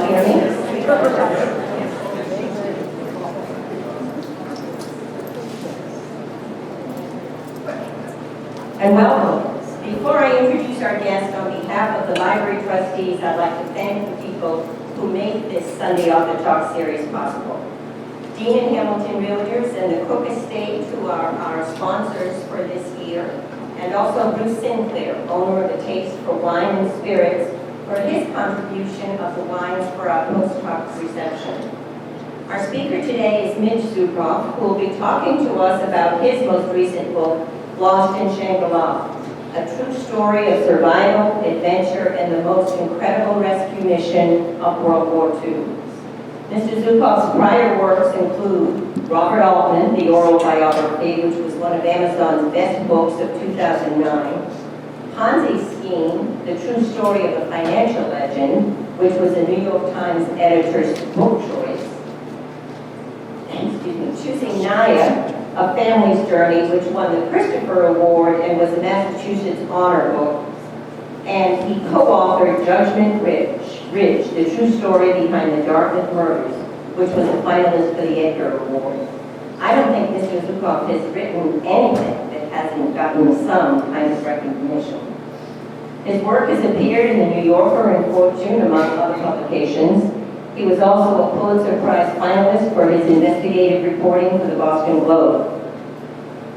hear me? And welcome. Before I introduce our guest, on behalf of the library trustees, I'd like to thank the people who made this Sunday Off the Talk series possible. Dean and Hamilton Realtors and the Cook Estate, who are our sponsors for this year, and also Bruce Sinclair, owner of the Taste for Wine and Spirits, for his contribution of the wines for our post-hoc reception. Our speaker today is Mitch Zuckoff, who will be talking to us about his most recent book, Lost in Shangri-La, a true story of survival, adventure, and the most incredible rescue mission of World War II. Mr. Zuckoff's prior works include Robert Altman, The Oral Biography, which was one of Amazon's best books of 2009, Ponzi Scheme, The True Story of a Financial Legend, which was a New York Times editor's book choice, Choosing Naya, A Family's Journey, which won the Christopher Award and was a Massachusetts honor book, and he co-authored Judgment Ridge, The True Story Behind the Dartmouth Murders, which was a finalist for the Edgar Award. I don't think Mr. Zuckoff has written anything that hasn't gotten some kind of recognition. His work has appeared in the New Yorker and Fortune, among other publications. He was also a Pulitzer Prize finalist for his investigative reporting for the Boston Globe.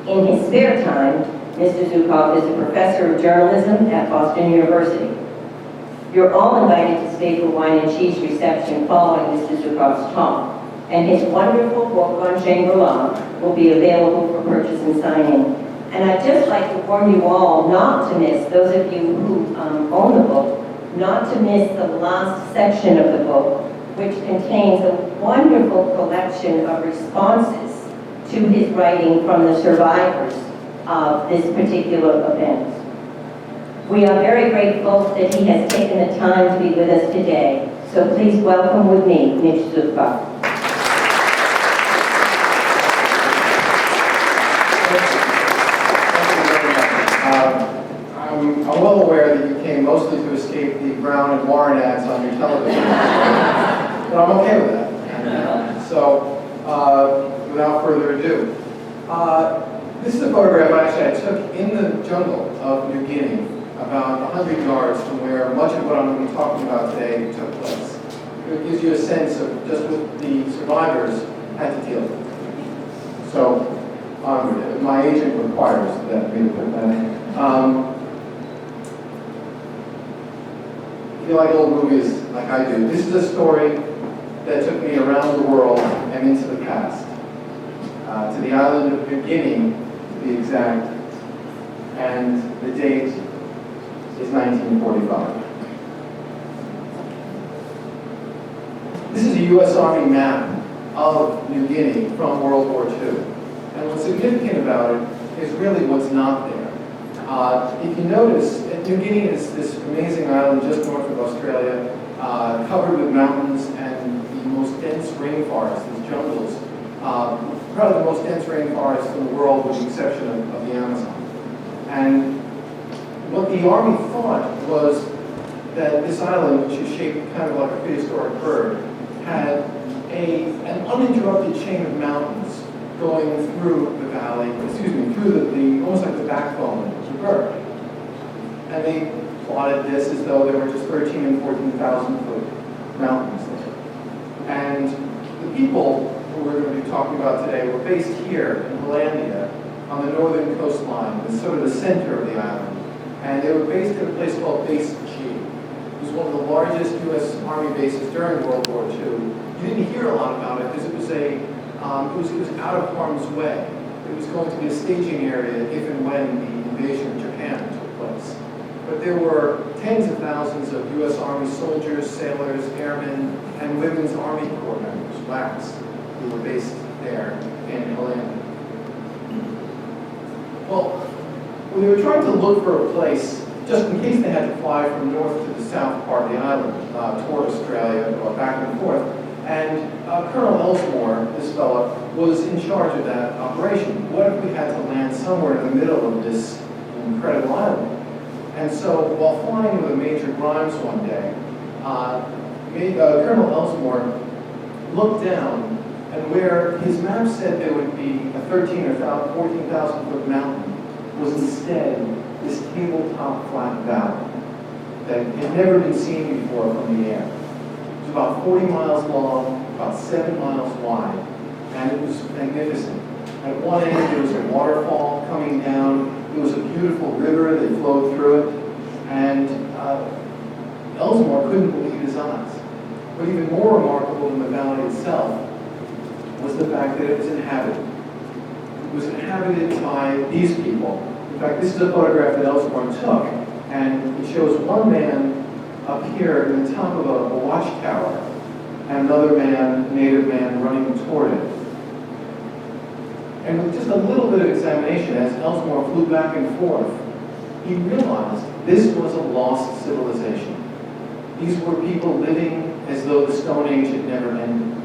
In his spare time, Mr. Zuckoff is a professor of journalism at Boston University. You're all invited to stay for wine and cheese reception following Mr. Zuckoff's talk, and his wonderful book on Shangri-La will be available for purchase and signing. And I'd just like to warn you all not to miss, those of you who own the book, not to miss the last section of the book, which contains a wonderful collection of responses to his writing from the survivors of this particular event. We are very grateful that he has taken the time to be with us today, so please welcome with me, Mitch Zuckoff. I'm well aware that you came mostly to escape the Brown and Warren ads on your television, but I'm okay with that. So, without further ado, this is a photograph actually I took in the jungle of New Guinea, about 100 yards from where much of what I'm going to be talking about today took place. It gives you a sense of just what the survivors had to deal with. So, my agent requires that me to put that in. If you like old movies like I do, this is a story that took me around the world and into the past. To the island of New Guinea, to be exact, and the date is 1945. This is a U.S. Army map of New Guinea from World War II. And what's significant about it is really what's not there. If you notice, New Guinea is this amazing island just north of Australia, covered with mountains and the most dense rainforest, these jungles, probably the most dense rainforest in the world with the exception of the Amazon. And what the Army thought was that this island, which is shaped kind of like a prehistoric bird, had an uninterrupted chain of mountains going through the valley, through the almost like the backbone of the bird. And they plotted this as though there were just 13 and 14,000 foot mountains there. And the people who we're going to be talking about today were based here in Hollandia on the northern coastline, the sort of the center of the island. And they were based at a place called Base G. It was one of the largest U.S. Army bases during World War II. You didn't hear a lot about it because it was out of harm's way. It was going to be a staging area if and when the invasion of Japan took place. But there were tens of thousands of U.S. Army soldiers, sailors, airmen, and Women's Army Corps members, WACs, who were based there in Hollandia. Well, when they were trying to look for a place, just in case they had to fly from north to the south part of the island, toward Australia, or back and forth, and Colonel Elsmore, this fellow, was in charge of that operation. What if we had to land somewhere in the middle of this incredible island? And so, while flying with Major Grimes one day, Colonel Ellsmore looked down, and where his map said there would be a 13,000 or 14,000 foot mountain was instead this tabletop flat valley that had never been seen before from the air. It was about 40 miles long, about 7 miles wide, and it was magnificent. At one end there was a waterfall coming down. It was a beautiful river that flowed through it, and Ellsmore couldn't believe his eyes. But even more remarkable than the valley itself was the fact that it was inhabited. It was inhabited by these people. In fact, this is a photograph that Ellsmore took, and it shows one man up here in the top of a watchtower, and another man, native man, running toward it. And with just a little bit of examination, as Ellsmore flew back and forth, he realized this was a lost civilization. These were people living as though the Stone Age had never ended.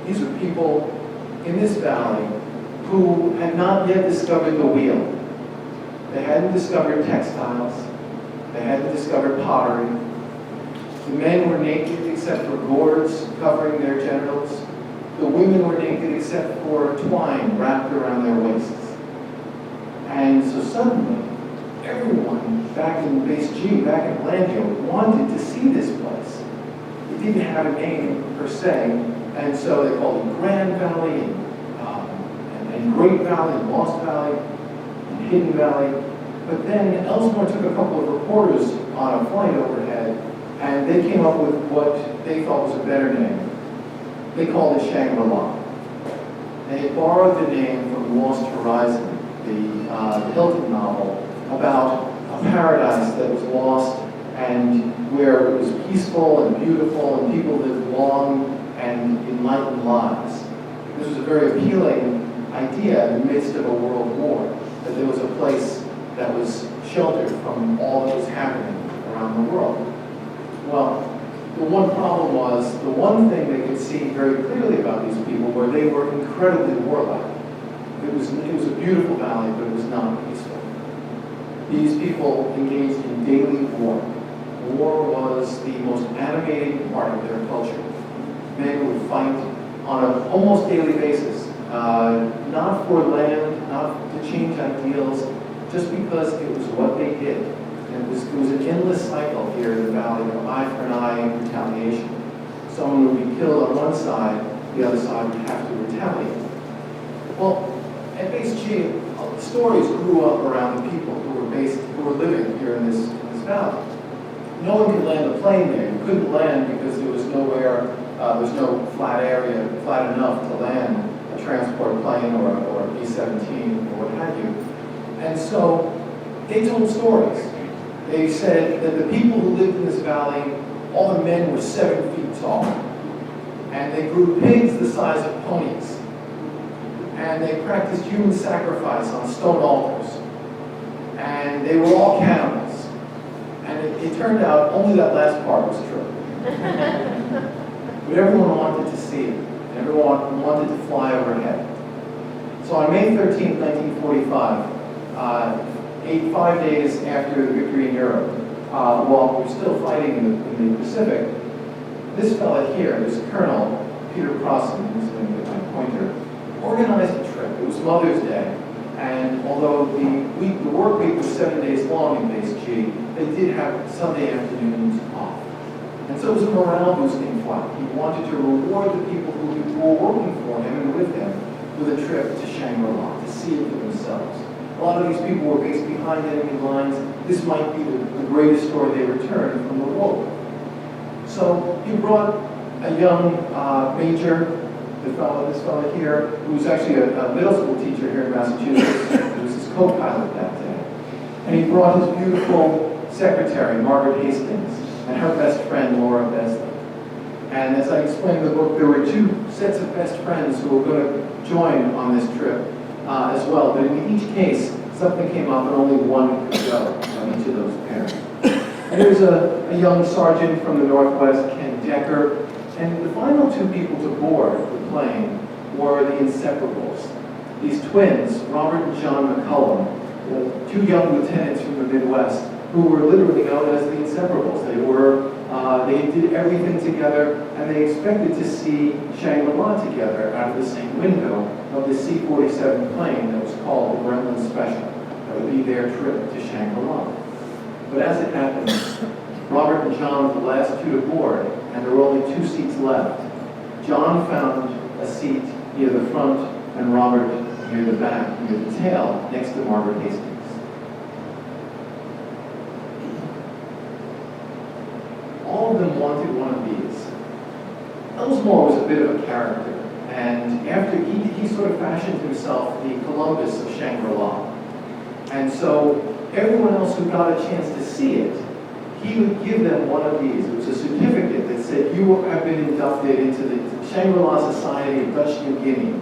These were people in this valley who had not yet discovered the wheel. They hadn't discovered textiles. They hadn't discovered pottery. The men were naked except for gourds covering their genitals. The women were naked except for twine wrapped around their waists. And so suddenly, everyone back in Base G, back in Blandfield, wanted to see this place. It didn't have a name per se, and so they called it Grand Valley, and Great Valley, and Lost Valley, and Hidden Valley. But then Ellsmore took a couple of reporters on a flight overhead, and they came up with what they thought was a better name. They called it Shangri-La. They borrowed the name from Lost Horizon, the Hilton novel, about a paradise that was lost and where it was peaceful and beautiful and people lived long and enlightened lives. This was a very appealing idea in the midst of a world war, that there was a place that was sheltered from all that was happening around the world. Well, the one problem was, the one thing they could see very clearly about these people were they were incredibly warlike. It was a beautiful valley, but it was not peaceful. These people engaged in daily war. War was the most animating part of their culture. Men would fight on an almost daily basis, not for land, not to change ideals, just because it was what they did. And it was an endless cycle here in the valley of eye for an eye and retaliation. Someone would be killed on one side, the other side would have to retaliate. Well, at Base G, stories grew up around the people who were living here in this valley. No one could land a plane there. You couldn't land because there was nowhere, there was no flat area, flat enough to land a transport plane or a B-17 or what have you. And so they told stories. They said that the people who lived in this valley, all the men were 7 feet tall. And they grew pigs the size of ponies. And they practiced human sacrifice on stone altars. And they were all cannibals. And it turned out only that last part was true. But everyone wanted to see it. Everyone wanted to fly overhead. So on May 13, 1945, 5 days after the victory in Europe, while we were still fighting in the Pacific, this fella here, this Colonel Peter Crossan, who's going to get my pointer, organized a trip. It was Mother's Day, and although the work week was 7 days long in Base G, they did have Sunday afternoons off. And so it was a morale-boosting flight. He wanted to reward the people who were working for him and with him with a trip to Shangri-La, to see it for themselves. A lot of these people were based behind enemy lines. This might be the greatest story they returned from the war. So he brought a young major, this fellow here, who was actually a middle school teacher here in Massachusetts. He was his co-pilot that day. And he brought his beautiful secretary, Margaret Hastings, and her best friend, Laura Besley. And as I explained in the book, there were 2 sets of best friends who were going to join on this trip as well. But in each case, something came up and only one could go on each of those pairs. And there was a young sergeant from the Northwest, Ken Decker, and the final 2 people to board the plane were the inseparables. These twins, Robert and John McCullum, the 2 young lieutenants from the Midwest, who were literally known as the inseparables. They were They did everything together, and they expected to see Shangri-La together out of the same window of the C-47 plane that was called the Gremlin Special. That would be their trip to Shangri-La. But as it happened, Robert and John were the last two to board, and there were only 2 seats left. John found a seat near the front, and Robert near the back, near the tail, next to Margaret Hastings. All of them wanted one of these. Elsmore was a bit of a character, and after he sort of fashioned himself the Columbus of Shangri-La. And so everyone else who got a chance to see it, he would give them one of these. It was a certificate that said, you have been inducted into the Shangri-La Society of Dutch New Guinea.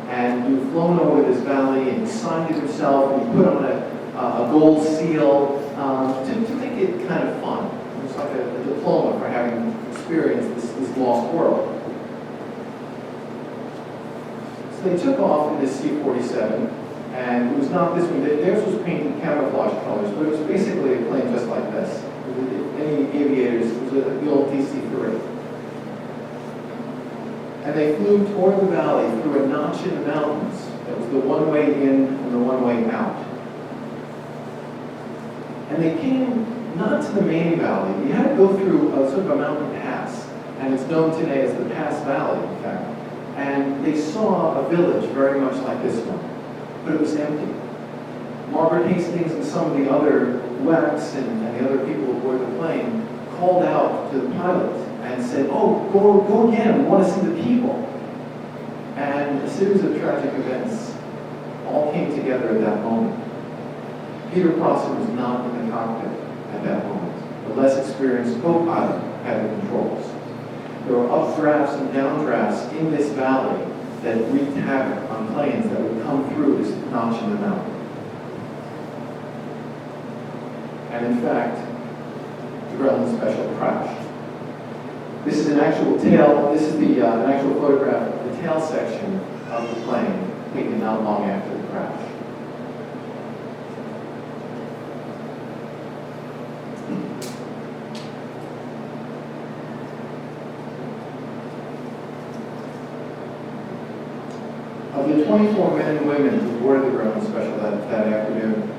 And you've flown over this valley, and he signed it himself, and he put on a gold seal to make it kind of fun. It was like a diploma for having experienced this lost world. So they took off in this C-47, and it was not this one. Theirs was painted camouflage colors, but it was basically a plane just like this. Any aviators, it was the old DC-3. And they flew toward the valley through a notch in the mountains. That was the one way in and the one way out. And they came not to the main valley. You had to go through a sort of a mountain pass, and it's known today as the Pass Valley, in fact. And they saw a village very much like this one, but it was empty. Margaret Hastings and some of the other WECs and the other people aboard the plane called out to the pilot and said, oh, go again, we want to see the people. And a series of tragic events all came together at that moment. Peter Prosser was not in the cockpit at that moment. The less experienced co-pilot had the controls. There were updrafts and downdrafts in this valley that wreaked havoc on planes that would come through this notch in the mountain. And in fact, the Gremlin Special crashed. This is an actual tail, this is an actual photograph of the tail section of the plane taken not long after the crash. Of the 24 men and women who boarded the Gremlin Special that afternoon,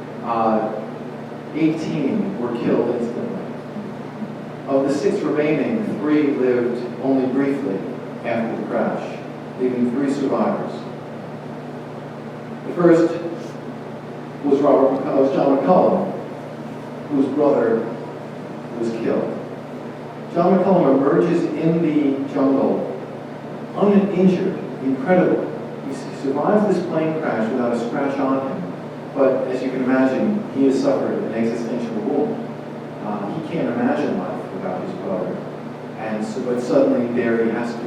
18 were killed instantly. Of the 6 remaining, 3 lived only briefly after the crash, leaving 3 survivors. The first was John McCullum, whose brother was killed. John McCullum emerges in the jungle uninjured, incredible. He survives this plane crash without a scratch on him, but as you can imagine, he has suffered an existential wound. He can't imagine life without his brother, but suddenly there he has to.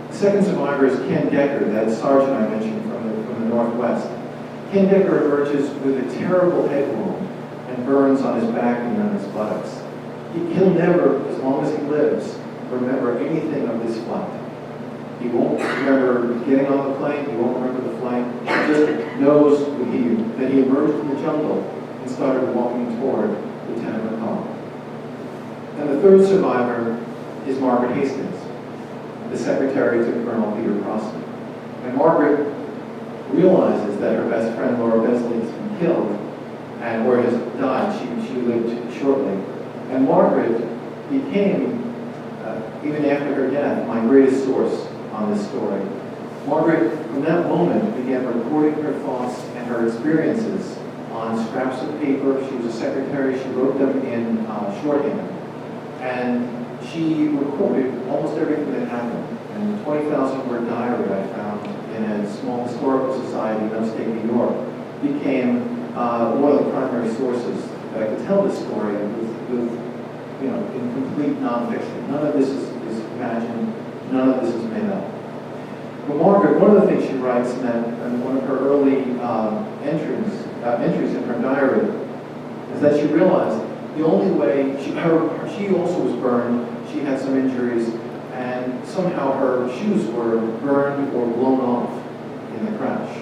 The second survivor is Ken Decker, that sergeant I mentioned from the Northwest. Ken Decker emerges with a terrible head wound and burns on his back and on his buttocks. He'll never, as long as he lives, remember anything of this flight. He won't remember getting on the plane, he won't remember the flight. He just knows that he emerged from the jungle and started walking toward Lieutenant McCullum. And the third survivor is Margaret Hastings, the secretary to Colonel Peter Prosser. And Margaret realizes that her best friend Laura Besley has been killed, or has died. She lived shortly. And Margaret became, even after her death, my greatest source on this story. Margaret, from that moment, began recording her thoughts and her experiences on scraps of paper. She was a secretary. She wrote them in shorthand. And she recorded almost everything that happened. And the 20,000-word diary I found in a small historical society in upstate New York became one of the primary sources that I could tell this story with in complete nonfiction. None of this is imagined. None of this is made up. But Margaret, one of the things she writes in one of her early entries in her diary is that she realized the only way, she also was burned, she had some injuries, and somehow her shoes were burned or blown off in the crash.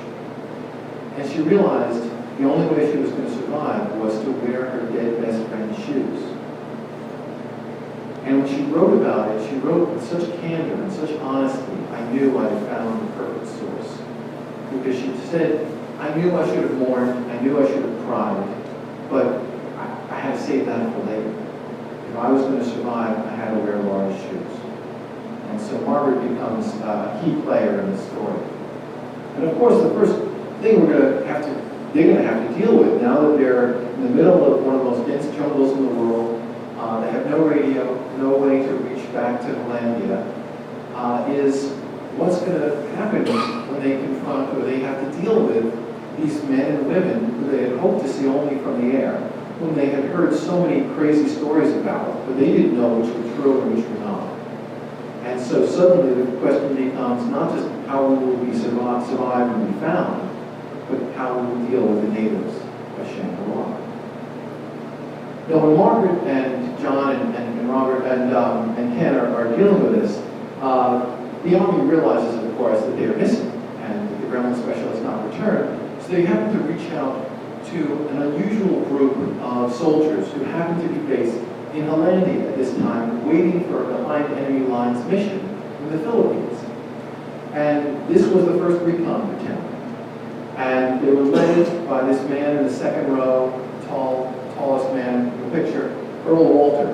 And she realized the only way she was going to survive was to wear her dead best friend's shoes. And when she wrote about it, she wrote with such candor and such honesty. I knew I had found the perfect source. Because she said, I knew I should have mourned, I knew I should have cried, but I had to save that for later. If I was going to survive, I had to wear large shoes. And so Margaret becomes a key player in the story. And of course, the first thing they're going to have to deal with now that they're in the middle of one of the most dense jungles in the world, they have no radio, no way to reach back to Hollandia, is what's going to happen when they confront or they have to deal with these men and women who they had hoped to see only from the air, whom they had heard so many crazy stories about, but they didn't know which were true and which were not. And so suddenly the question becomes not just how we will be survive and be found, but how we will deal with the natives of Shangri-La. Now when Margaret and John and Robert and Ken are dealing with this, the Army realizes, of course, that they are missing and that the Gremlin Special has not returned. So they happen to reach out to an unusual group of soldiers who happen to be based in Hollandia at this time, waiting for a behind enemy lines mission in the Philippines. And this was the first recon attempt. And they were led by this man in the second row, tallest man in the picture, Earl Walter.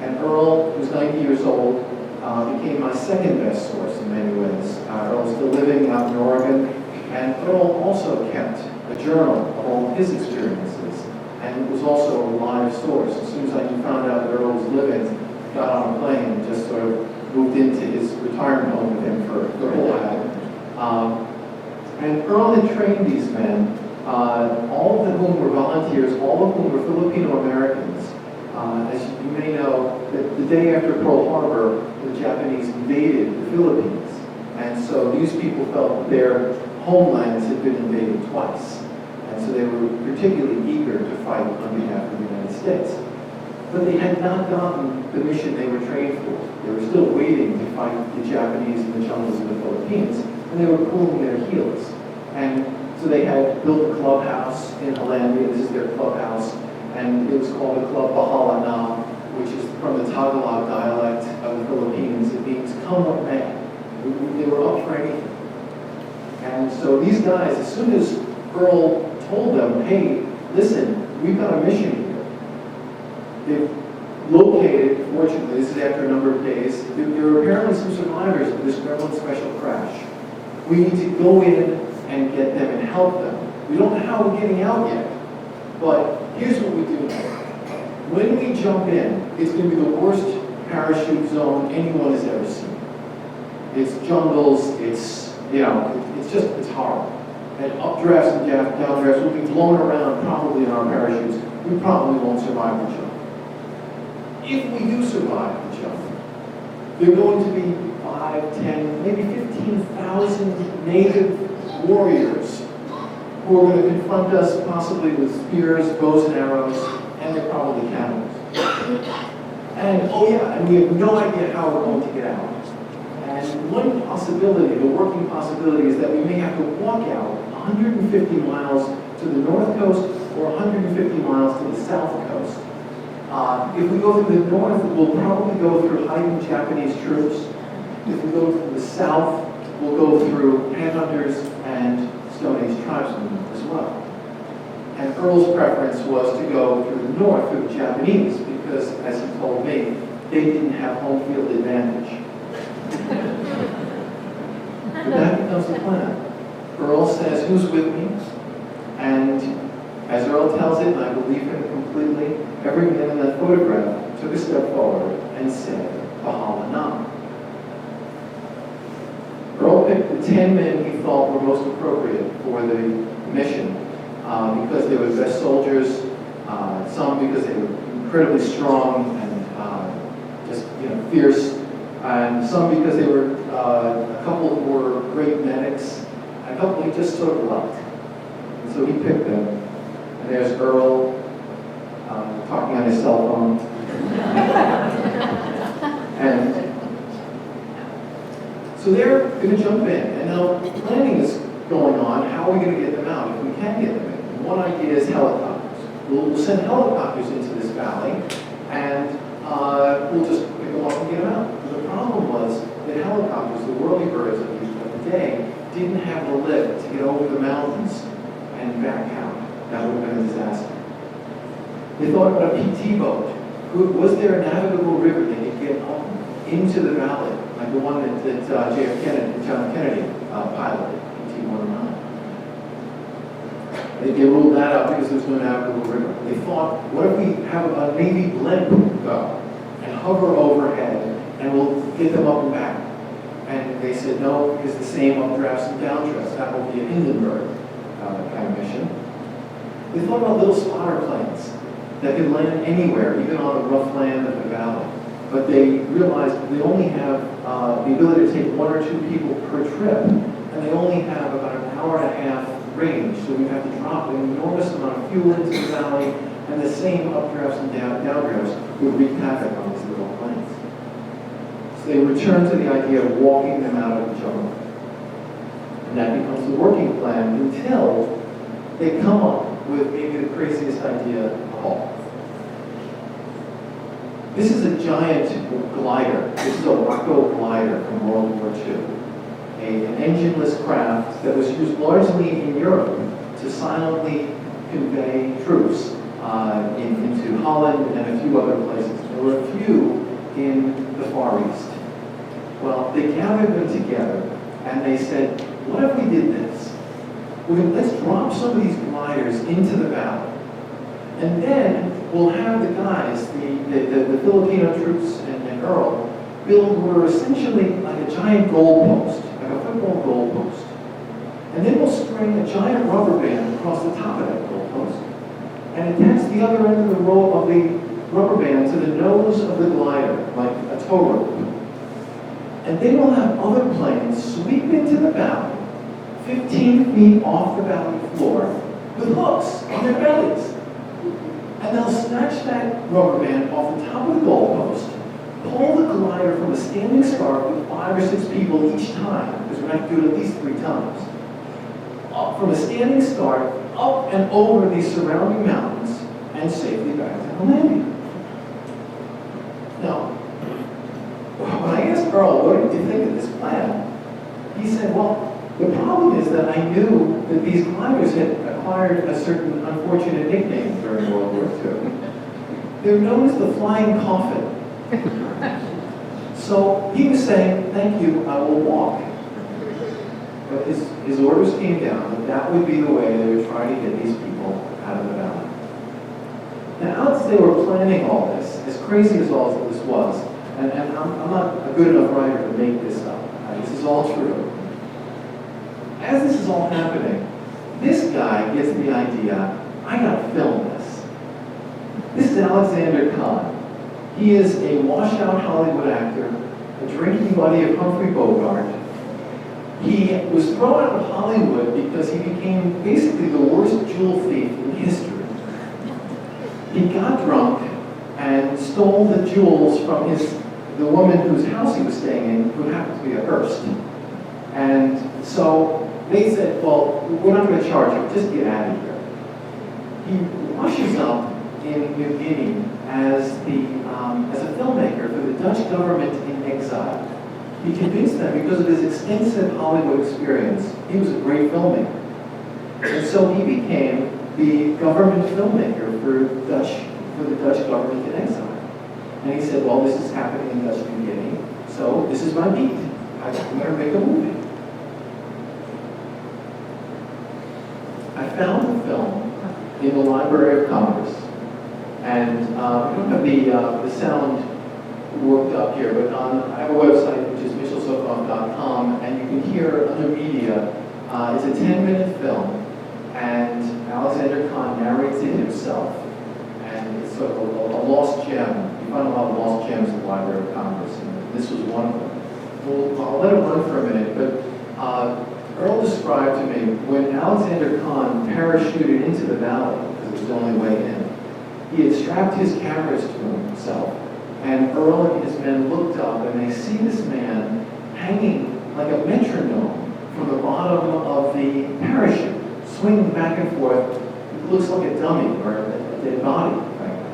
And Earl, who's 90 years old, became my second best source in many ways. Earl's still living out in Oregon, and Earl also kept a journal of all his experiences, and was also a live source. As soon as I found out that Earl was living, got on a plane and just sort of moved into his retirement home with him for a while. And Earl had trained these men, all of whom were volunteers, all of whom were Filipino Americans. As you may know, the day after Pearl Harbor, the Japanese invaded the Philippines. And so these people felt that their homelands had been invaded twice. And so they were particularly eager to fight on behalf of the United States. But they had not gotten the mission they were trained for. They were still waiting to fight the Japanese in the jungles of the Philippines, and they were cooling their heels. And so they had built a clubhouse in Hollandia. This is their clubhouse. And it was called the Club Bahala Na, which is from the Tagalog dialect of the Philippines. It means come what may. They were up for anything. And so these guys, as soon as Earl told them, hey, listen, we've got a mission here. They've located, fortunately, this is after a number of days, there are apparently some survivors of this Gremlin Special crash. We need to go in and get them and help them. We don't know how we're getting out yet, but here's what we do know. When we jump in, it's going to be the worst parachute zone anyone has ever seen. It's jungles, it's horrible. And updrafts and downdrafts will be blown around probably in our parachutes. We probably won't survive the jump. If we do survive the jump, there are going to be 5, 10, maybe 15,000 native warriors who are going to confront us possibly with spears, bows and arrows, and they're probably cannibals. And we have no idea how we're going to get out. And one possibility, the working possibility, is that we may have to walk out 150 miles to the north coast or 150 miles to the south coast. If we go through the north, we'll probably go through hiding Japanese troops. If we go through the south, we'll go through headhunters and Stone Age tribesmen as well. And Earl's preference was to go through the north, through the Japanese, because, as he told me, they didn't have home field advantage. But that becomes the plan. Earl says, who's with me? And as Earl tells it, and I believe him completely, every man in that photograph took a step forward and said, Bahala Na. Earl picked the 10 men he thought were most appropriate for the mission because they were the best soldiers, some because they were incredibly strong and fierce, and some because they were, a couple who were great medics, and a couple he just sort of liked. And so he picked them. And there's Earl talking on his cell phone. And so they're going to jump in. And now planning is going on. How are we going to get them out if we can get them in? And one idea is helicopters. We'll send helicopters into this valley, and we'll just pick them get them out. The problem was that helicopters, the whirlybirds of the day, didn't have the lift to get over the mountains and back out. That would have been a disaster. They thought about a PT boat. Was there a navigable river they could get up into the valley, like the one that John Kennedy piloted, PT-109? They ruled that out because there was no navigable river. They thought, what if we have a Navy blimp go and hover overhead and we'll get them up and back? And they said, no, because the same updrafts and downdrafts. That will be an Hindenburg kind of mission. They thought about little spotter planes that could land anywhere, even on the rough land of the valley. But they realized they only have the ability to take 1 or 2 people per trip, and they only have about an hour and a half range, so we have to drop an enormous amount of fuel into the valley, and the same updrafts and downdrafts would wreak havoc on these little planes. So they returned to the idea of walking them out of the jungle. And that becomes the working plan until they come up with maybe the craziest idea of all. This is a giant glider. This is a Rocco glider from World War II. An engineless craft that was used largely in Europe to silently convey troops into Holland and a few other places. There were a few in the Far East. Well, they gathered them together and they said, what if we did this? Let's drop some of these gliders into the valley. And then we'll have the guys, the Filipino troops and Earl, build what are essentially like a giant goalpost, like a football goalpost. And then we'll string a giant rubber band across the top of that goalpost and attach the other end of the rope of the rubber band to the nose of the glider, like a tow rope. And then we'll have other planes sweep into the valley, 15 feet off the valley floor, with hooks on their bellies. And they'll snatch that rubber band off the top of the goalpost, pull the glider from a standing start with 5 or 6 people each time, because we're going to have to do it at least 3 times. Up from a standing start, up and over these surrounding mountains, and safely back to the landing. Now, when I asked Earl, what did you think of this plan? He said, well, the problem is that I knew that these gliders had acquired a certain unfortunate nickname during World War II. They're known as the flying coffin. So he was saying, thank you, I will walk. But his orders came down that would be the way they would try to get these people out of the valley. Now, as they were planning all this, as crazy as all this was, and I'm not a good enough writer to make this up, this is all true. As this is all happening, this guy gets the idea, I gotta film this. This is Alexander Kahn. He is a washed-out Hollywood actor, a drinking buddy of Humphrey Bogart. He was thrown out of Hollywood because he became basically the worst jewel thief in history. He got drunk and stole the jewels from the woman whose house he was staying in, who happened to be a Hearst. And so they said, well, we're not going to charge you, just get out of here. He washes up in New Guinea as a filmmaker for the Dutch government in exile. He convinced them, because of his extensive Hollywood experience, he was a great filmmaker. And so he became the government filmmaker for the Dutch government in exile. And he said, well, this is happening in Dutch New Guinea, so this is my beat. I'm going to make a movie. I found the film in the Library of Congress, and I don't have the sound worked up here, but I have a website which is mitchellzuckoff.com, and you can hear under media. It's a 10-minute film, and Alexander Kahn narrates it himself, and it's sort of a lost gem. You find a lot of lost gems in the Library of Congress, and this was one of them. Well, I'll let it run for a minute, but Earl described to me when Alexander Kahn parachuted into the valley, because it was the only way in, he had strapped his cameras to himself, and Earl and his men looked up and they see this man hanging like a metronome from the bottom of the parachute, swinging back and forth. It looks like a dummy or a dead body, frankly.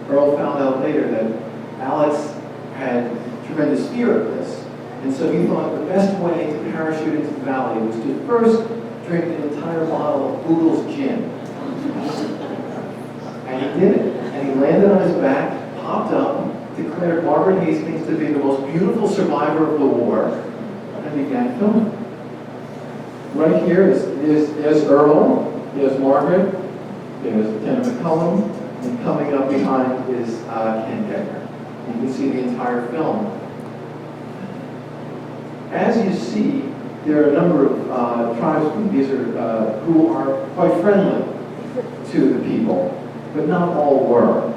Earl found out later that Alex tremendous fear of this. And so he thought the best way to parachute into the valley was to first drink an entire bottle of Boodle's gin. And he did it. And he landed on his back, popped up, declared Margaret Hastings to be the most beautiful survivor of the war, and began filming. Right here is Earl, there's Margaret, there's Lieutenant McCullum, and coming up behind is Ken Decker. You can see the entire film. As you see, there are a number of tribesmen. These are who are quite friendly to the people, but not all were.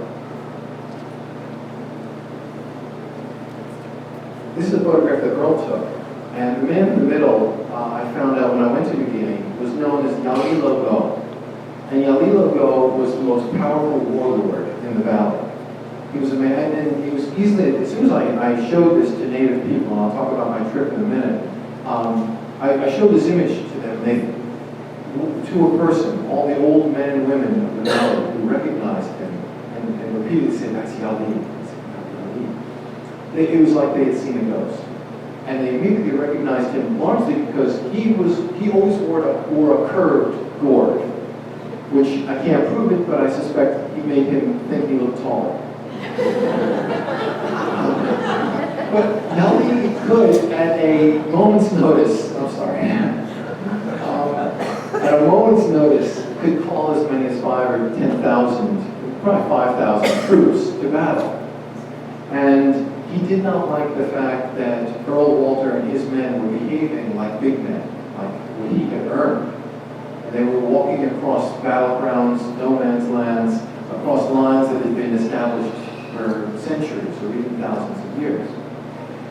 This is a photograph that Earl took, and the man in the middle, I found out when I went to New Guinea, was known as Yalilo Go. And Yalilo Go was the most powerful warlord in the valley. He was a man, and he was easily, as soon as I showed this to Native people, and I'll talk about my trip in a minute, I showed this image to them, to a person, all the old men and women of the valley who recognized him and repeatedly said, "That's Yali." It was like they had seen a ghost. And they immediately recognized him largely because he always wore a curved gourd, which I can't prove it, but I suspect he made him think he looked taller. But Yali could, at a moment's notice, at a moment's notice, could call as many as 5,000 or 10,000, probably 5,000 troops to battle. And he did not like the fact that Earl Walter and his men were behaving like big men, like what he had earned. And they were walking across battlegrounds, no man's lands, across lines that had been established for centuries or even thousands of years.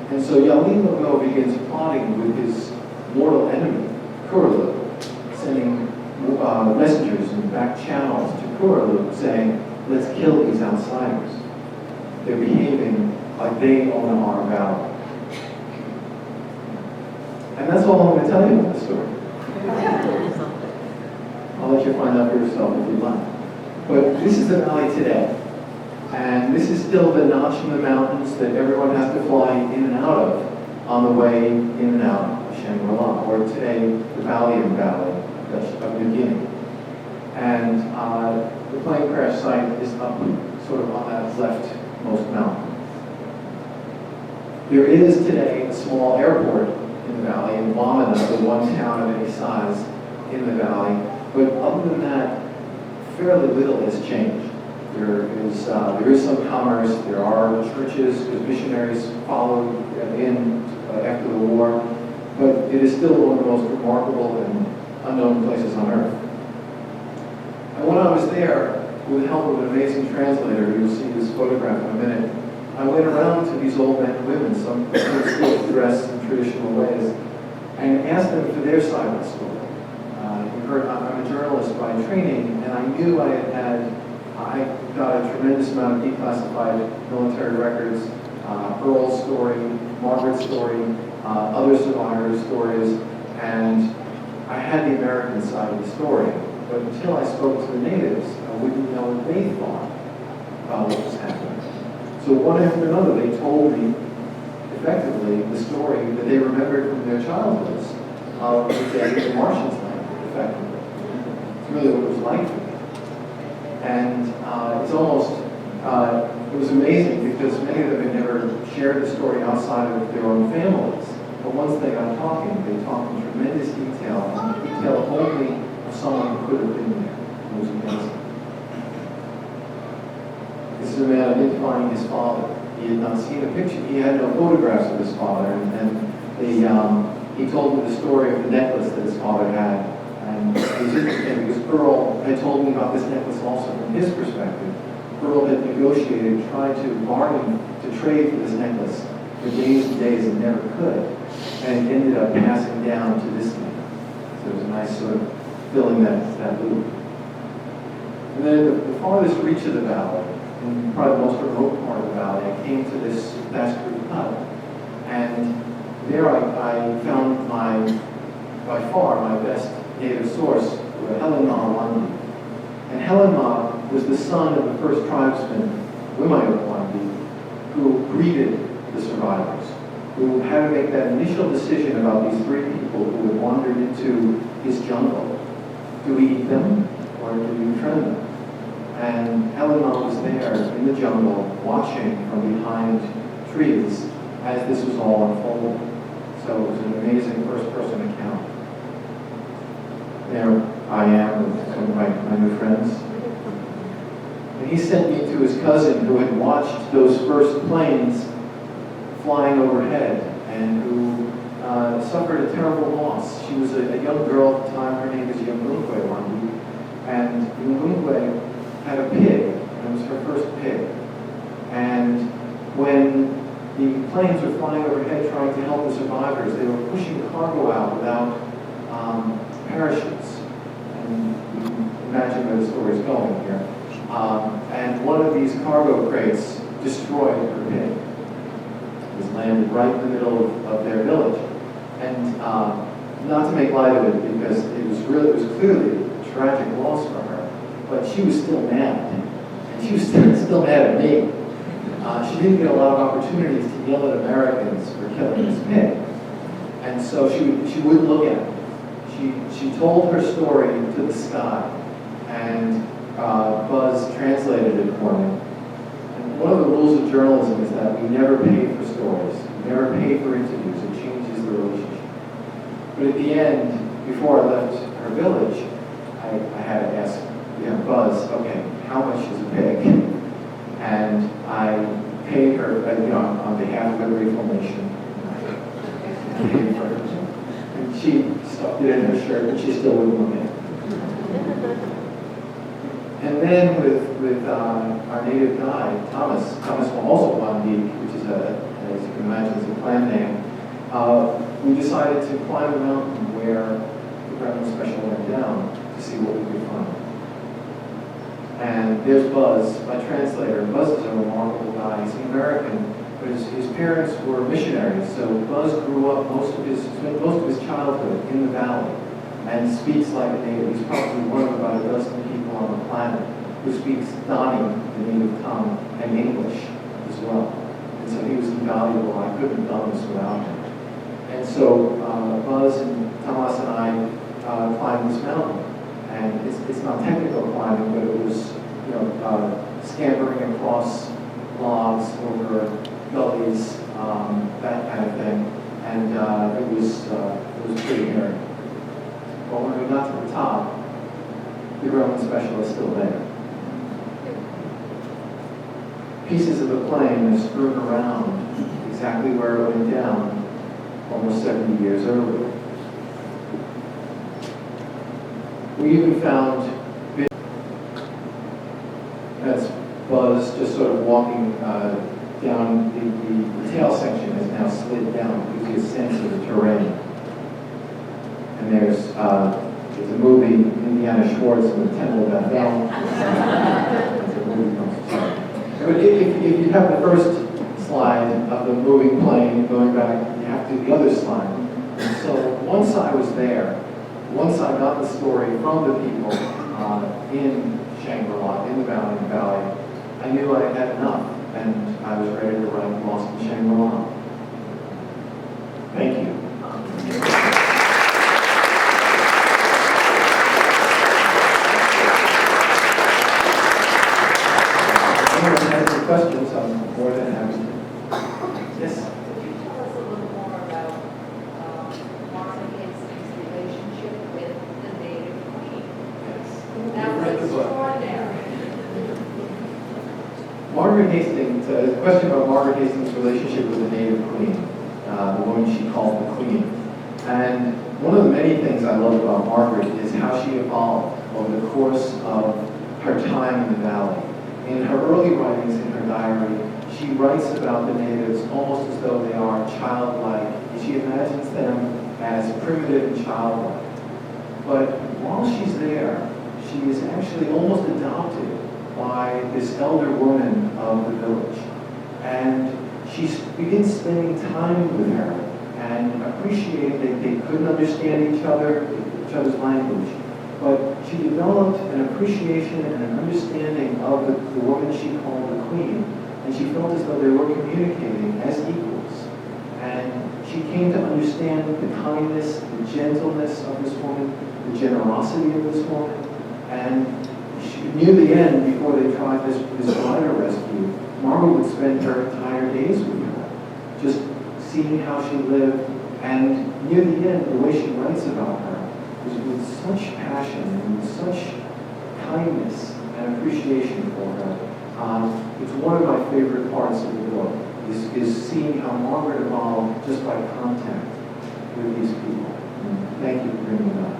And so Yalilo Go begins plotting with his mortal enemy, Kurulu, sending messengers and back channels to Kurulu saying, "Let's kill these outsiders. They're behaving like they own our valley." And that's all I'm going to tell you about the story. I'll let you find out for yourself if you'd like. But this is the valley today. And this is still the notch in the mountains that everyone has to fly in and out of on the way in and out of Shangri-La, or today, the Valium Valley of New Guinea. And the plane crash site is up sort of on that leftmost mountain. There is today a small airport in the valley, in Wamena, the one town of any size in the valley. But other than that, fairly little has changed. There is some commerce, there are churches, because missionaries followed in after the war, but it is still one of the most remarkable and unknown places on earth. And when I was there, with the help of an amazing translator, you'll see this photograph in a minute, I went around to these old men and women, some still dressed in traditional ways, and asked them for their side of the story. You heard, I'm a journalist by training, and I knew I got a tremendous amount of declassified military records, Earl's story, Margaret's story, other survivors' stories, and I had the American side of the story. But until I spoke to the natives, I wouldn't know what they thought about what was happening. So one after another, they told me, effectively, the story that they remembered from their childhoods of the day the Martians landed, effectively. It's really what it was like for me. And it's almost, it was amazing because many of them had never shared the story outside of their own families. But once they got talking, they talked in tremendous detail only of someone who could have been there. It was amazing. This is a man identifying his father. He had not seen a picture. He had no photographs of his father. And he told me the story of the necklace that his father had. And it was interesting because Earl had told me about this necklace also from his perspective. Earl had negotiated, tried to bargain to trade for this necklace for days and days and never could. And it ended up passing down to this man. So it was a nice sort of filling that loop. And then at the farthest reach of the valley, in probably the most remote part of the valley, I came to this thatched roof hut. And there I found by far my best native source, Helen Ma Wandi. And Helen Ma was the son of the first tribesman, Wimayo Wandi, who greeted the survivors, who had to make that initial decision about these three people who had wandered into his jungle. Do we eat them or do we befriend them? And Eleanor was there in the jungle watching from behind trees as this was all unfolding. So it was an amazing first-person account. There I am with some of my new friends. And he sent me to his cousin who had watched those first planes flying overhead and who suffered a terrible loss. She was a young girl at the time. Her name was Yungungwe, and Yungungwe had a pig, and it was her first pig. And when the planes were flying overhead trying to help the survivors, they were pushing cargo out without parachutes. And you can imagine where the story is going here. And one of these cargo crates destroyed her pig. It was landed right in the middle of their village. And not to make light of it, because it was clearly a tragic loss for her, but she was still mad. And she was still mad at me. She didn't get a lot of opportunities to yell at Americans for killing this pig. And so she wouldn't look at it. She told her story to the sky, and Buzz translated it for me. And one of the rules of journalism is that we never pay for stories. We never pay for interviews. It changes the relationship. But at the end, before I left her village, I had to ask Buzz, okay, how much is a pig? And I paid her, on behalf of the Grateful Nation. I paid for her. And she stuffed it in her shirt, but she still wouldn't look at it. And then with our native guide, Thomas from also Bondique, which is as you can imagine, is a clan name, we decided to climb a mountain where the Gremlin Special went down to see what we could find. And there's Buzz, my translator. Buzz is a remarkable guy. He's an American, but his parents were missionaries. So Buzz grew up spent most of his childhood in the valley and speaks like a native. He's probably one of about a dozen people on the planet who speaks Dani, the native tongue, and English as well. And so he was invaluable. I couldn't have done this without him. And so Buzz and Thomas and I climbed this mountain. And it's not technical climbing, but it was, scampering across logs over gullies, that kind of thing. And it was pretty hairy. But when we got to the top, the Gremlin Special is still there. Pieces of the plane are strewn around exactly where it went down almost 70 years earlier. We even found that's Buzz just sort of walking down the tail section has now slid down. You can see a sense of the terrain. And there's a movie, Indiana Schwartz and the Temple of Bethel. It's a movie But if you have the first slide of the moving plane going back, you have to do the other slide. And so once I was there, once I got the story from the people in Shangri-La, in the Valley, I knew I had enough, and I was ready to write Lost in Shangri-La. Thank you. If anyone has any questions, I'm more than happy to. Yes? Could you tell us a little more about Marvin Hastings' relationship with the native queen? Yes. That You've read the was book. extraordinary. Margaret Hastings, the question about Margaret Hastings' relationship with the native queen, the woman she called the queen. And one of the many things I love about Margaret is how she evolved over the course of her time in the valley. In her early writings in her diary, she writes about the natives almost as though they are childlike. She imagines them as primitive and childlike. But while she's there, she is actually almost adopted by this elder woman of the village. And she begins spending time with her and appreciating that they couldn't understand each other's language. But she developed an appreciation and an understanding of the woman she called the queen. And she felt as though they were communicating as equals. understand the kindness, the gentleness of this woman, the generosity of this woman, and near the end, before they tried this glider rescue, Margaret would spend her entire days with her, just seeing how she lived, and near the end, the way she writes about her is with such passion and with such kindness and appreciation for her. It's one of my favorite parts of the book, is seeing how Margaret evolved just by contact with these people. Thank you for bringing that up.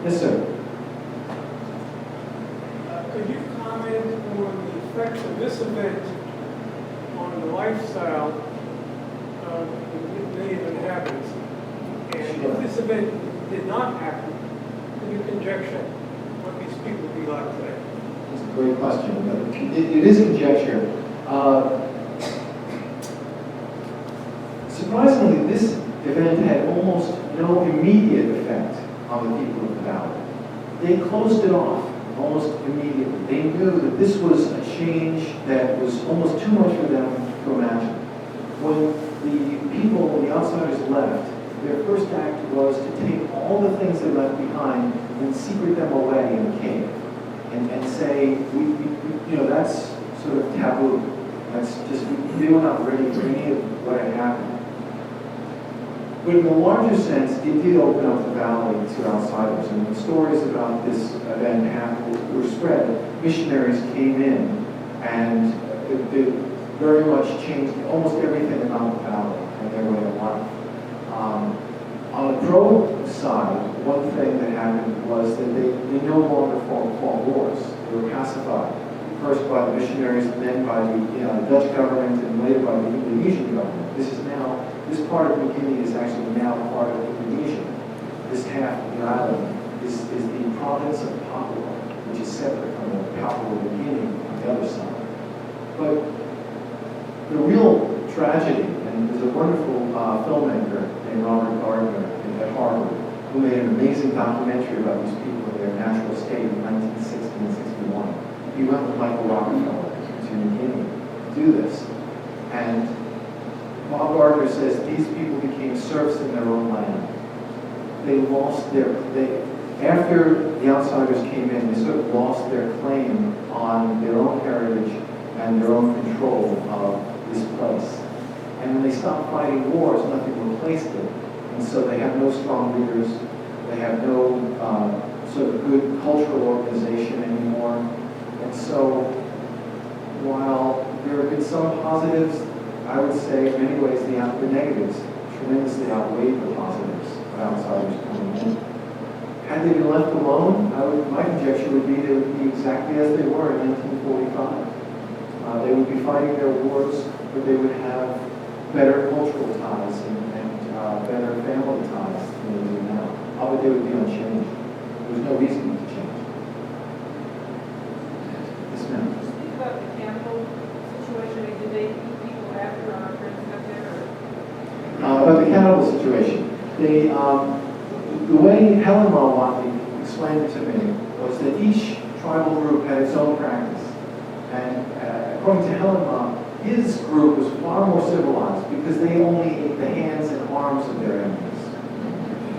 Yes, sir. Could you comment on the effects of this event on the lifestyle of the native inhabitants? And Sure. if this event did not happen, can you conjecture what these people would be like today? That's a great question. But it is conjecture. Surprisingly, this event had almost no immediate effect on the people of the valley. They closed it off almost immediately. They knew that this was a change that was almost too much for them to imagine. When the people, the outsiders left, their first act was to take all the things they left behind and secret them away in a cave and say, that's sort of taboo. That's just, they were not ready for any of what had happened. But in a larger sense, it did open up the valley to outsiders. And when stories about this event were spread, missionaries came in, and it very much changed almost everything about the valley and their way of life. On the pro side, one thing that happened was that they no longer fought wars. They were pacified, first by the missionaries, and then by the Dutch government, and later by the Indonesian government. This part of New Guinea is actually now part of Indonesia. This half of the island is the province of Papua, which is separate from the Papua New Guinea on the other side. But the real tragedy, and there's a wonderful filmmaker named Robert Gardner at Harvard, who made an amazing documentary about these people in their natural state in 1960 and 61. He went with Michael Rockefeller to New Guinea to do this. And Bob Gardner says these people became serfs in their own land. They lost after the outsiders came in, they sort of lost their claim on their own heritage and their own control of this place. And when they stopped fighting wars, nothing replaced it. And so they have no strong leaders, they have no sort of good cultural organization anymore. And so while there have been some positives, I would say in many ways the negatives tremendously outweigh the positives of outsiders coming in. Had they been left alone, my conjecture would be they would be exactly as they were in 1945. They would be fighting their wars, but they would have better cultural ties and better family ties than they do now. But they would be unchanged. There's no reason to change. Yes, ma'am. Speak about the cannibal situation. Did they eat people after our friends got there? About the cannibal situation, the way Helen Malwati explained it to me was that each tribal group had its own practice. And according to Helen Ma, his group was far more civilized because they only ate the hands and arms of their enemies.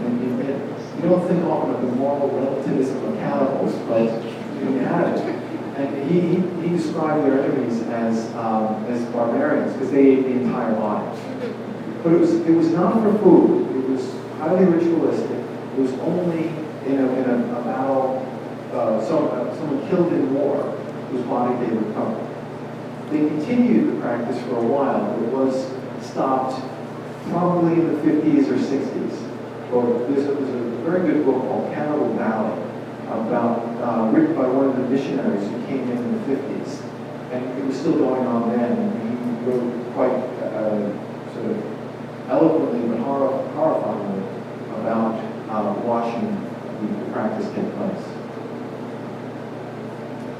And you don't think often of the moral relativism of cannibals, but you had it. And he described their enemies as barbarians because they ate the entire body. But it was not for food. It was highly ritualistic. It was only in a battle, someone killed in war, whose body they recovered. They continued the practice for a while, but it was stopped probably in the 50s or 60s. Well, there's a very good book called Cannibal Valley, written by one of the missionaries who came in the 50s. And it was still going on then, and he wrote quite sort of eloquently but horrifyingly about watching the practice take place.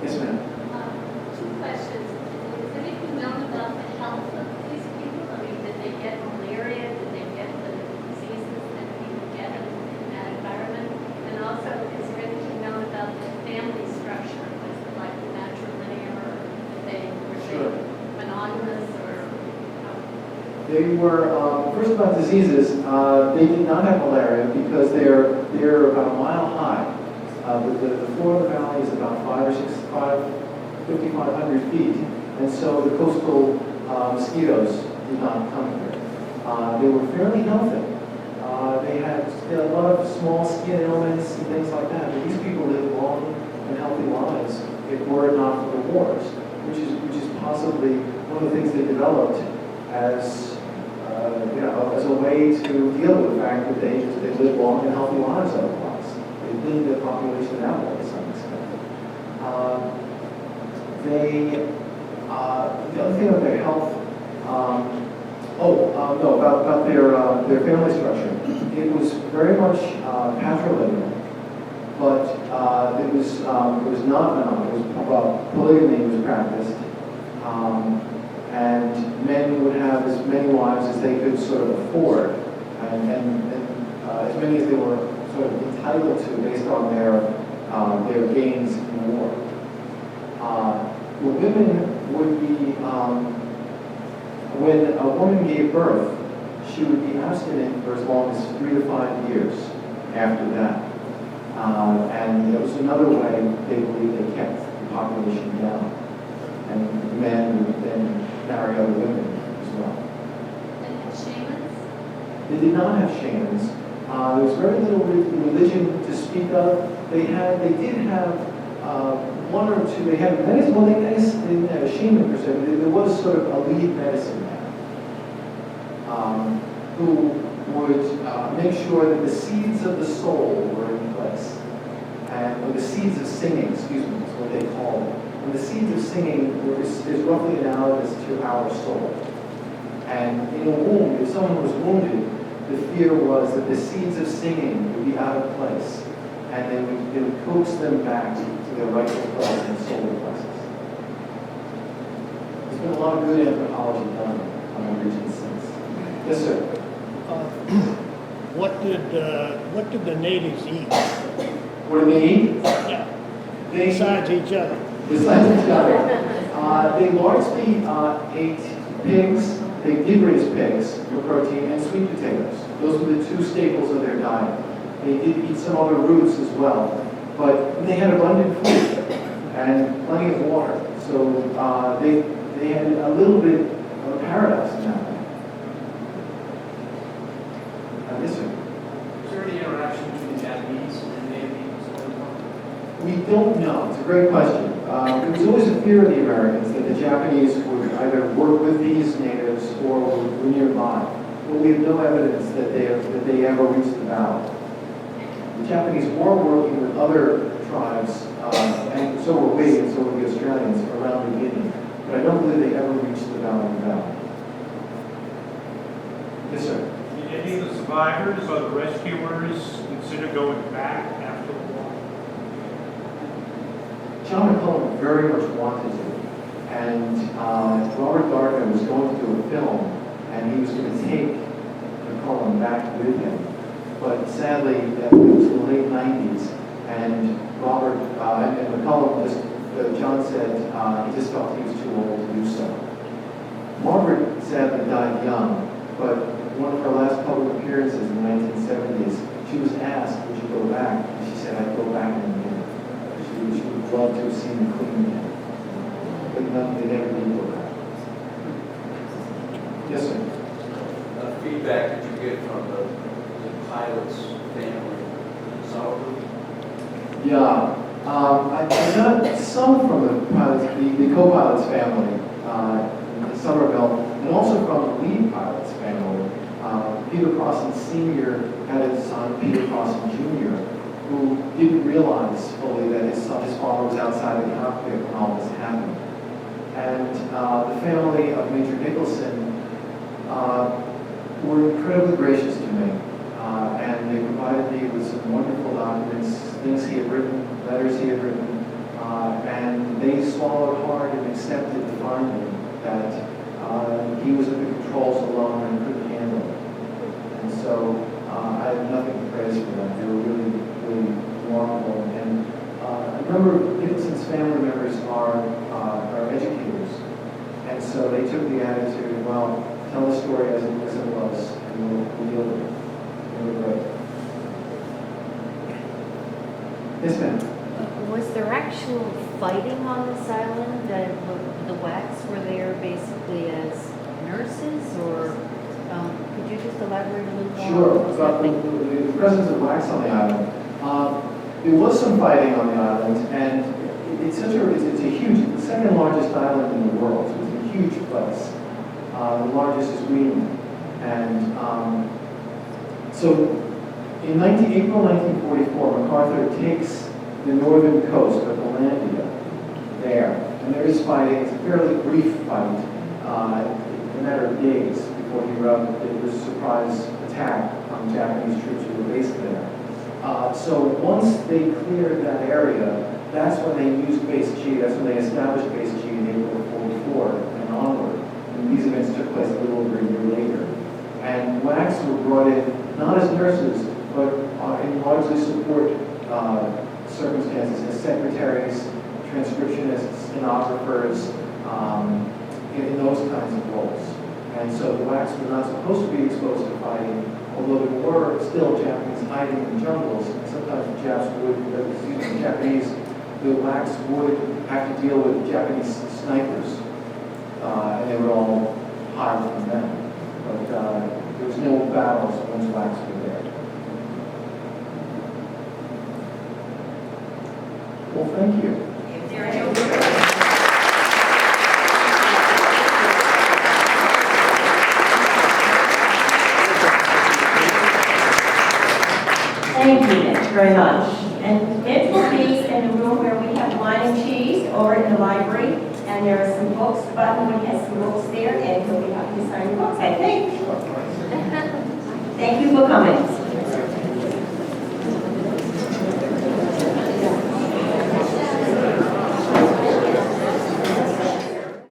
Yes, ma'am. Two questions. Is anything known about the health of these people? I mean, did they get malaria? Did they get the diseases that people get in that environment? And also, is there anything known about the family structure? Was it like matrilinear, or did they were they monogamous, or They were, first about diseases, they did not have malaria because they're about a mile high. The floor of the valley is about 5,500 feet, and so the coastal mosquitoes did not come here. They were fairly healthy. They had a lot of small skin ailments and things like that, but these people lived long and healthy lives if it were not for the wars, which is possibly one of the things they developed as as a way to deal with the fact that they lived long and healthy lives otherwise. They built their population that way to some extent. The other thing about their health, about their family structure. It was very much patrilineal, but it was not monogamous. Polygamy was practiced. And men would have as many wives as they could sort of afford, and as many as they were sort of entitled to based on their gains in war. The women would be, when a woman gave birth, she would be abstinent for as long as 3 to 5 years after that. And there was another way they believed they kept the population down. And men would then marry other women as well. And have shamans? They did not have shamans. There was very little religion to speak of. They did have one or two. They had medicine. Well, they didn't have a shaman per se. But there was sort of a lead medicine man who would make sure that the seeds of the soul were in place, or the seeds of singing. Excuse me, is what they call it. And the seeds of singing is roughly analogous to our soul. And in a wound, if someone was wounded, the fear was that the seeds of singing would be out of place, and they would coax them back to their rightful place in solar plexus. There's been a lot of good anthropology done on the region since. Yes, sir. What did the natives eat? What do they eat? Yeah. Besides each other. Besides each other. They largely ate pigs. They did raise pigs for protein and sweet potatoes. Those were the two staples of their diet. They did eat some other roots as well, but they had abundant food and plenty of water. So they had a little bit of a paradise in that way. Yes, sir. Is there any interaction between the Japanese and native peoples? We don't know. It's a great question. There was always a fear of the Americans that the Japanese would either work with these natives or were nearby. But we have no evidence that they ever reached the valley. The Japanese were working with other tribes, and so were we, and so were the Australians around New Guinea. But I don't believe they ever reached the valley. Yes, sir. Did any of the survivors or the rescuers consider going back after the war? John McCullum very much wanted to, and Robert Gardner was going to do a film, and he was going to take McCullum back with him. But sadly, it was the late 90s, and Robert and McCullum John said he just felt he was too old to do so. Margaret sadly died young, but one of her last public appearances in the 1970s, she was asked, would you go back? And she said, I'd go back in a minute. She would love to have seen the Queen again. But they never did go back. Yes, sir. Feedback that you get from the pilot's family? So, Yeah. I got some from the co-pilot's family in Somerville, and also from the lead pilot's family. Peter Crossan Sr. had a son, Peter Crossan Jr., who didn't realize fully that his father was outside the cockpit when all this happened. And the family of Major Nicholson were incredibly gracious to me. And they provided me with some wonderful documents, things he had written, letters he had written, and they swallowed hard and accepted the finding that he was at the controls alone and couldn't handle it. And so I have nothing to praise for them. They were really, really remarkable. And a number of Nicholson's family members are educators. And so they took the attitude, well, tell the story as it was, and we'll deal with it. Really great. Yes, ma'am. Was there actual fighting on this island? The Wacks were there basically as nurses, or could you just elaborate a little more? Sure, about the presence of wax on the island. There was some fighting on the island, and it's a huge, the second largest island in the world. So it's a huge place. The largest is Greenland. And so in April 1944, MacArthur takes the northern coast of Hollandia there. And there is fighting. It's a fairly brief fight, a matter of days before there was a surprise attack on Japanese troops who were based there. So once they cleared that area, that's when they used Base G, that's when they established Base G in April of 44 and onward. And these events took place a little over a year later. And WACs were brought in, not as nurses, but in largely support circumstances as secretaries, transcriptionists, stenographers, in those kinds of roles. And so the WACs were not supposed to be exposed to fighting, although there were still Japanese hiding in the jungles. And sometimes the Japanese, the WACs would have to deal with Japanese snipers, and they would all hide from them. But there was no battles once WACs were there. Well, thank you. If there are no Thank you very much. And it will be in the room where we have wine and cheese, or in the library, and there are some books. Buttonwood has some books there, and we'll be happy to sign books, I think. Thank you for coming.